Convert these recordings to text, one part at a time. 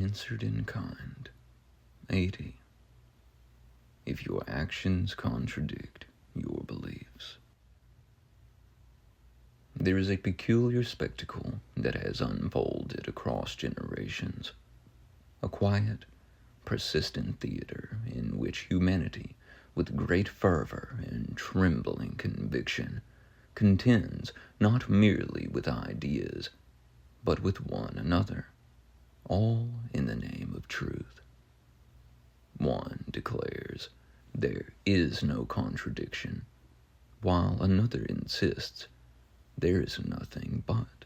answered in kind. 80. If your actions contradict your beliefs. There is a peculiar spectacle that has unfolded across generations. A quiet, persistent theater in which humanity, with great fervor and trembling conviction, contends not merely with ideas, but with one another, all in the name of truth. One declares there is no contradiction, while another insists there is nothing but.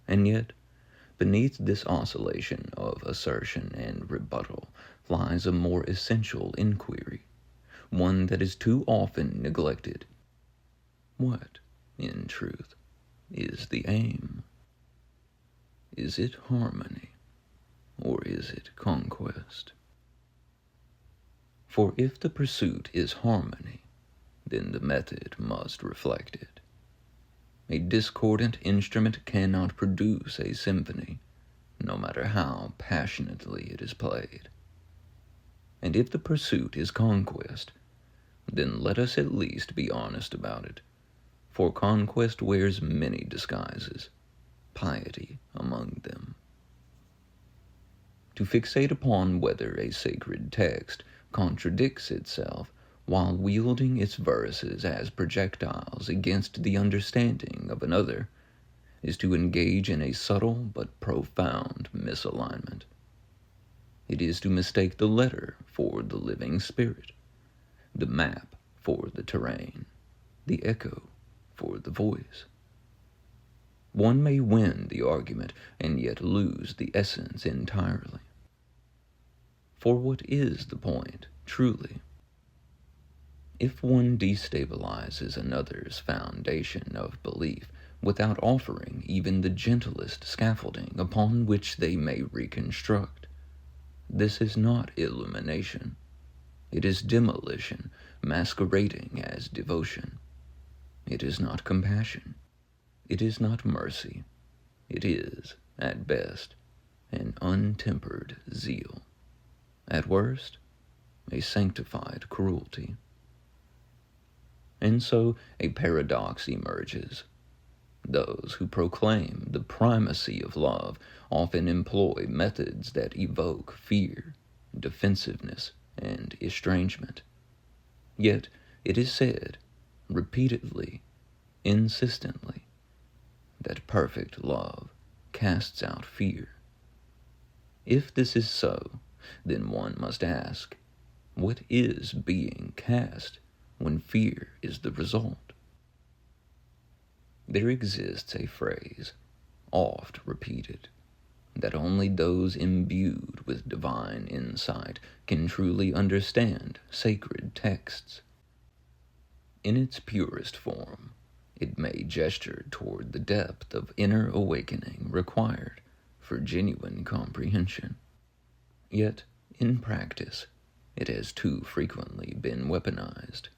And yet, beneath this oscillation of assertion and rebuttal lies a more essential inquiry, one that is too often neglected. What, in truth, is the aim? Is it harmony, or is it conquest? For if the pursuit is harmony, then the method must reflect it. A discordant instrument cannot produce a symphony, no matter how passionately it is played. And if the pursuit is conquest, then let us at least be honest about it, for conquest wears many disguises, piety among them. To fixate upon whether a sacred text contradicts itself while wielding its verses as projectiles against the understanding of another is to engage in a subtle but profound misalignment. It is to mistake the letter for the living spirit, the map for the terrain, the echo for the voice. One may win the argument and yet lose the essence entirely. For what is the point, truly? If one destabilizes another's foundation of belief without offering even the gentlest scaffolding upon which they may reconstruct, this is not illumination. It is demolition masquerading as devotion. It is not compassion. It is not mercy. It is, at best, an untempered zeal. At worst, a sanctified cruelty. And so a paradox emerges. Those who proclaim the primacy of love often employ methods that evoke fear, defensiveness, and estrangement. Yet it is said, repeatedly, insistently, that perfect love casts out fear. If this is so, then one must ask, what is being cast when fear is the result? There exists a phrase, oft repeated, that only those imbued with divine insight can truly understand sacred texts. In its purest form, it may gesture toward the depth of inner awakening required for genuine comprehension. Yet, in practice, it has too frequently been weaponized,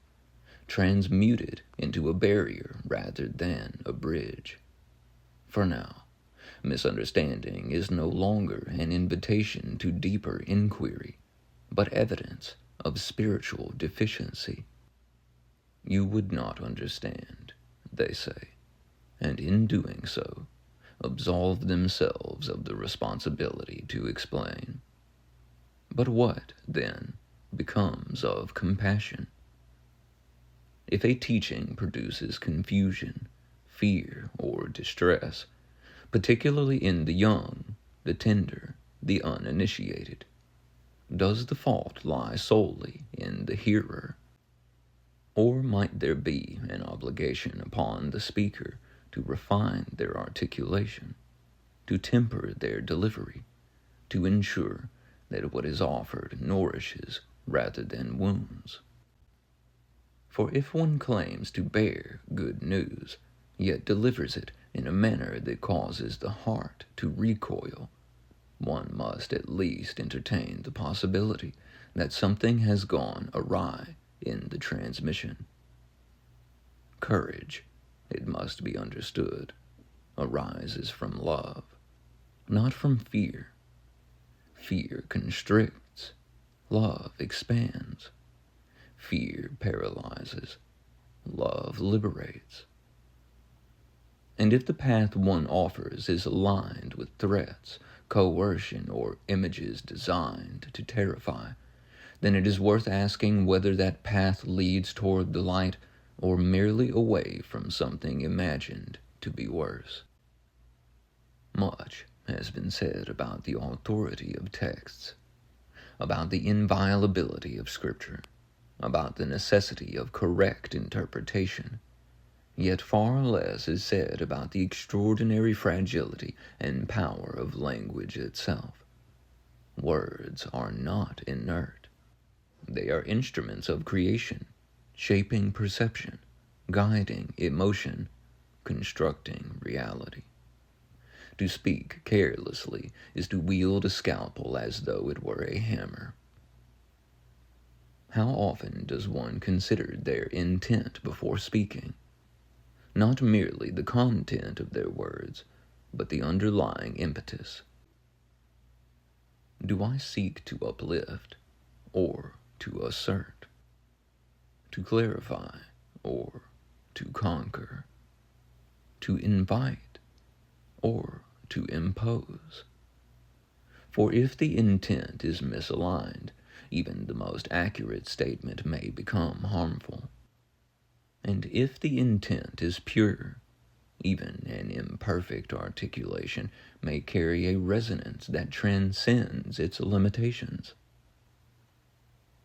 transmuted into a barrier rather than a bridge. For now, misunderstanding is no longer an invitation to deeper inquiry, but evidence of spiritual deficiency. You would not understand, they say, and in doing so, absolve themselves of the responsibility to explain. But what, then, becomes of compassion? If a teaching produces confusion, fear, or distress, particularly in the young, the tender, the uninitiated, does the fault lie solely in the hearer? Or might there be an obligation upon the speaker to refine their articulation, to temper their delivery, to ensure that what is offered nourishes rather than wounds? For if one claims to bear good news, yet delivers it in a manner that causes the heart to recoil, one must at least entertain the possibility that something has gone awry in the transmission. Courage, it must be understood, arises from love, not from fear. Fear constricts, love expands. Fear paralyzes, love liberates. And if the path one offers is aligned with threats, coercion, or images designed to terrify, then it is worth asking whether that path leads toward the light or merely away from something imagined to be worse. Much has been said about the authority of texts, about the inviolability of Scripture, about the necessity of correct interpretation. Yet far less is said about the extraordinary fragility and power of language itself. Words are not inert. They are instruments of creation, shaping perception, guiding emotion, constructing reality. To speak carelessly is to wield a scalpel as though it were a hammer. How often does one consider their intent before speaking? Not merely the content of their words, but the underlying impetus. Do I seek to uplift or to assert? To clarify or to conquer? To invite or to impose? For if the intent is misaligned, even the most accurate statement may become harmful. And if the intent is pure, even an imperfect articulation may carry a resonance that transcends its limitations.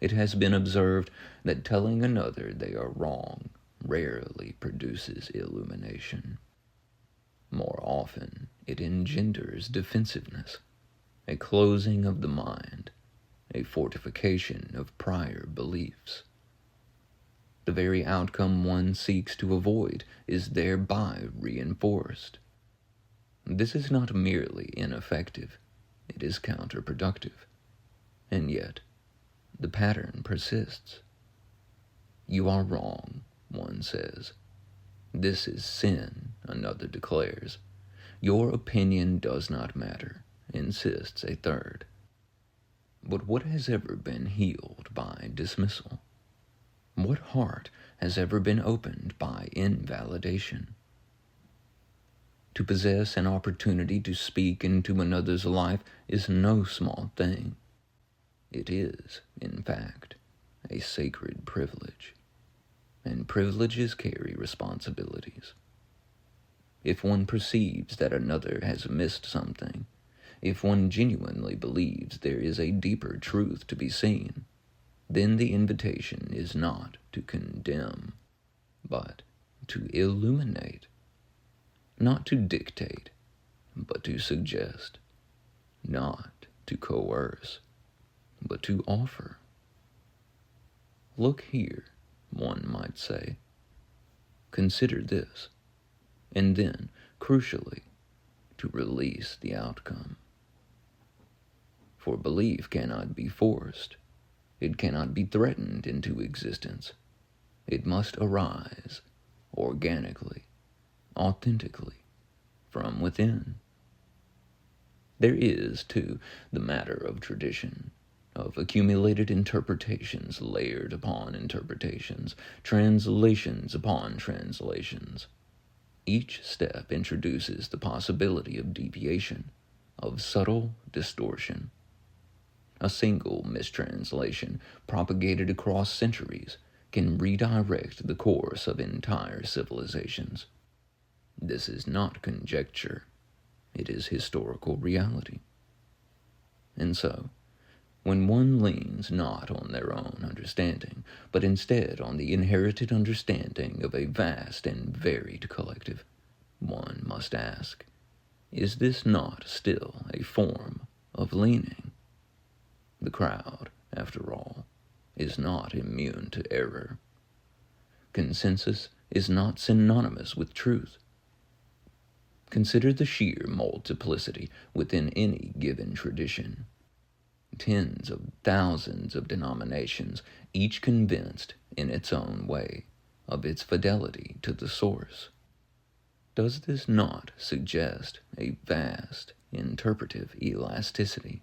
It has been observed that telling another they are wrong rarely produces illumination. More often, it engenders defensiveness, a closing of the mind, a fortification of prior beliefs. The very outcome one seeks to avoid is thereby reinforced. This is not merely ineffective, it is counterproductive. And yet, the pattern persists. You are wrong, one says. This is sin, another declares. Your opinion does not matter, insists a third. But what has ever been healed by dismissal? What heart has ever been opened by invalidation? To possess an opportunity to speak into another's life is no small thing. It is, in fact, a sacred privilege, and privileges carry responsibilities. If one perceives that another has missed something, if one genuinely believes there is a deeper truth to be seen, then the invitation is not to condemn, but to illuminate, not to dictate, but to suggest, not to coerce, but to offer. Look here, one might say. Consider this, and then, crucially, to release the outcome. For belief cannot be forced. It cannot be threatened into existence. It must arise organically, authentically, from within. There is, too, the matter of tradition, of accumulated interpretations layered upon interpretations, translations upon translations. Each step introduces the possibility of deviation, of subtle distortion. A single mistranslation, propagated across centuries, can redirect the course of entire civilizations. This is not conjecture. It is historical reality. And so, when one leans not on their own understanding, but instead on the inherited understanding of a vast and varied collective, one must ask, is this not still a form of leaning? The crowd, after all, is not immune to error. Consensus is not synonymous with truth. Consider the sheer multiplicity within any given tradition. Tens of thousands of denominations, each convinced, in its own way, of its fidelity to the source. Does this not suggest a vast interpretive elasticity?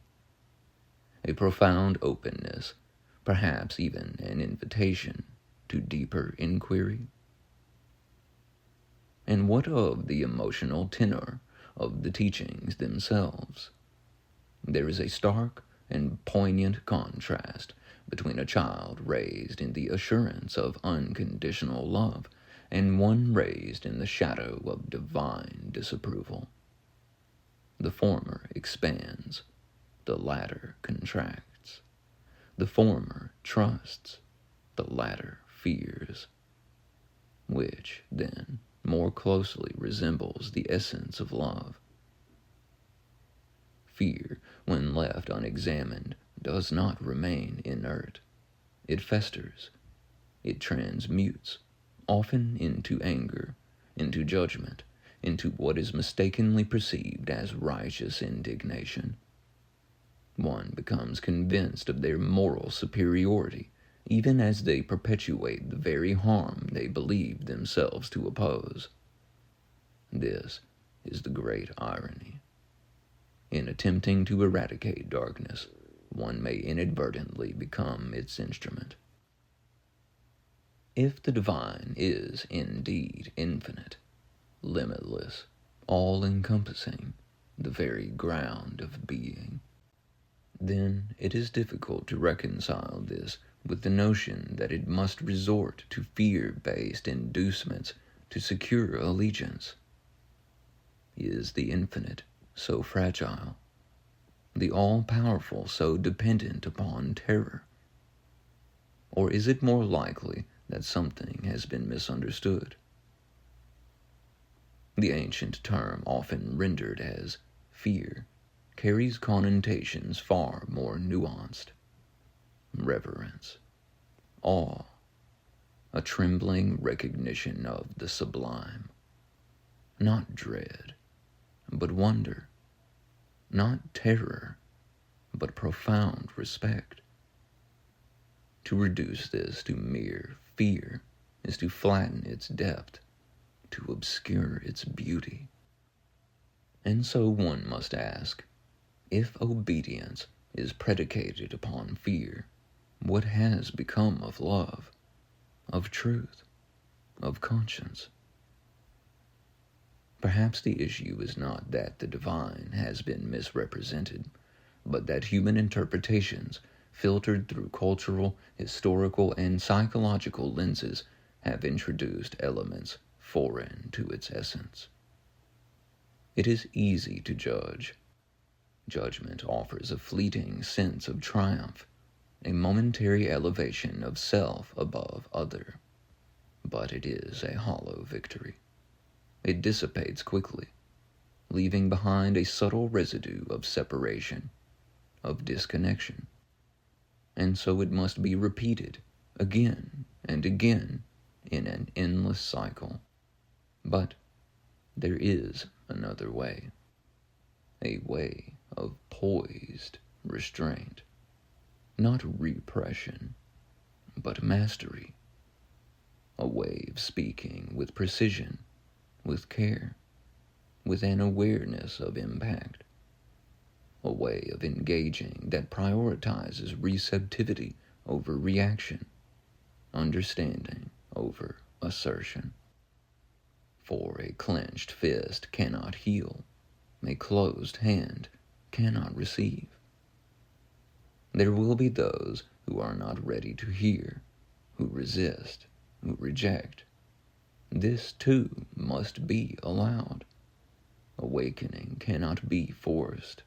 a profound openness, perhaps even an invitation to deeper inquiry? And what of the emotional tenor of the teachings themselves? There is a stark and poignant contrast between a child raised in the assurance of unconditional love and one raised in the shadow of divine disapproval. The former expands, the latter contracts. The former trusts, the latter fears. Which, then, more closely resembles the essence of love? Fear, when left unexamined, does not remain inert. It festers. It transmutes, often into anger, into judgment, into what is mistakenly perceived as righteous indignation. One becomes convinced of their moral superiority, even as they perpetuate the very harm they believe themselves to oppose. This is the great irony. In attempting to eradicate darkness, one may inadvertently become its instrument. If the divine is indeed infinite, limitless, all-encompassing, the very ground of being, then it is difficult to reconcile this with the notion that it must resort to fear-based inducements to secure allegiance. Is the infinite so fragile? The all-powerful so dependent upon terror? Or is it more likely that something has been misunderstood? The ancient term, often rendered as fear, carries connotations far more nuanced. Reverence, awe, a trembling recognition of the sublime. Not dread, but wonder. Not terror, but profound respect. To reduce this to mere fear is to flatten its depth, to obscure its beauty. And so one must ask, if obedience is predicated upon fear, what has become of love, of truth, of conscience? Perhaps the issue is not that the divine has been misrepresented, but that human interpretations, filtered through cultural, historical, and psychological lenses, have introduced elements foreign to its essence. It is easy to judge. Judgment offers a fleeting sense of triumph, a momentary elevation of self above other. But it is a hollow victory. It dissipates quickly, leaving behind a subtle residue of separation, of disconnection. And so it must be repeated again and again in an endless cycle. But there is another way, a way of poised restraint, not repression, but mastery, a way of speaking with precision, with care, with an awareness of impact, a way of engaging that prioritizes receptivity over reaction, understanding over assertion. For a clenched fist cannot heal, a closed hand cannot receive. There will be those who are not ready to hear, who resist, who reject. This too must be allowed. Awakening cannot be forced.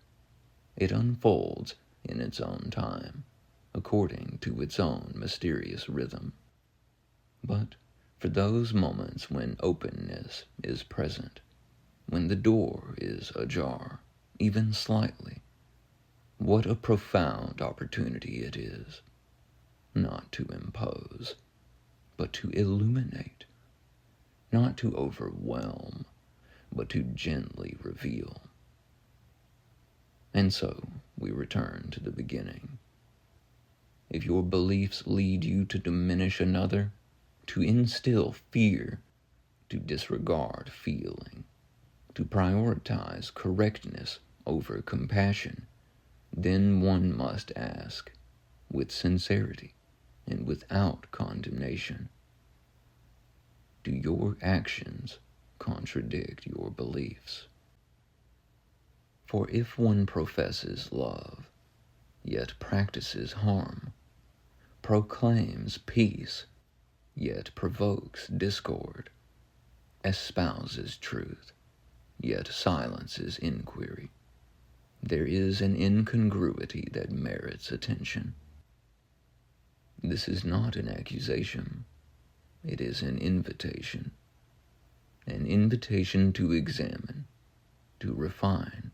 It unfolds in its own time, according to its own mysterious rhythm. But for those moments when openness is present, when the door is ajar, even slightly, what a profound opportunity it is, not to impose, but to illuminate, not to overwhelm, but to gently reveal. And so we return to the beginning. If your beliefs lead you to diminish another, to instill fear, to disregard feeling, to prioritize correctness over compassion, then one must ask, with sincerity and without condemnation, do your actions contradict your beliefs? For if one professes love, yet practices harm, proclaims peace, yet provokes discord, espouses truth, yet silences inquiry, there is an incongruity that merits attention. This is not an accusation. It is an invitation to examine, to refine,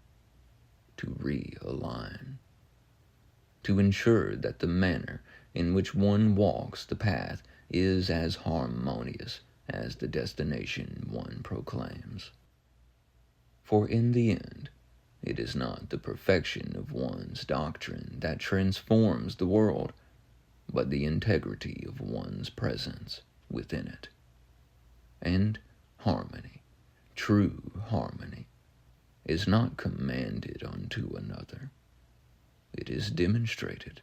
to realign, to ensure that the manner in which one walks the path is as harmonious as the destination one proclaims. For in the end, it is not the perfection of one's doctrine that transforms the world, but the integrity of one's presence within it. And harmony, true harmony, is not commanded unto another. It is demonstrated.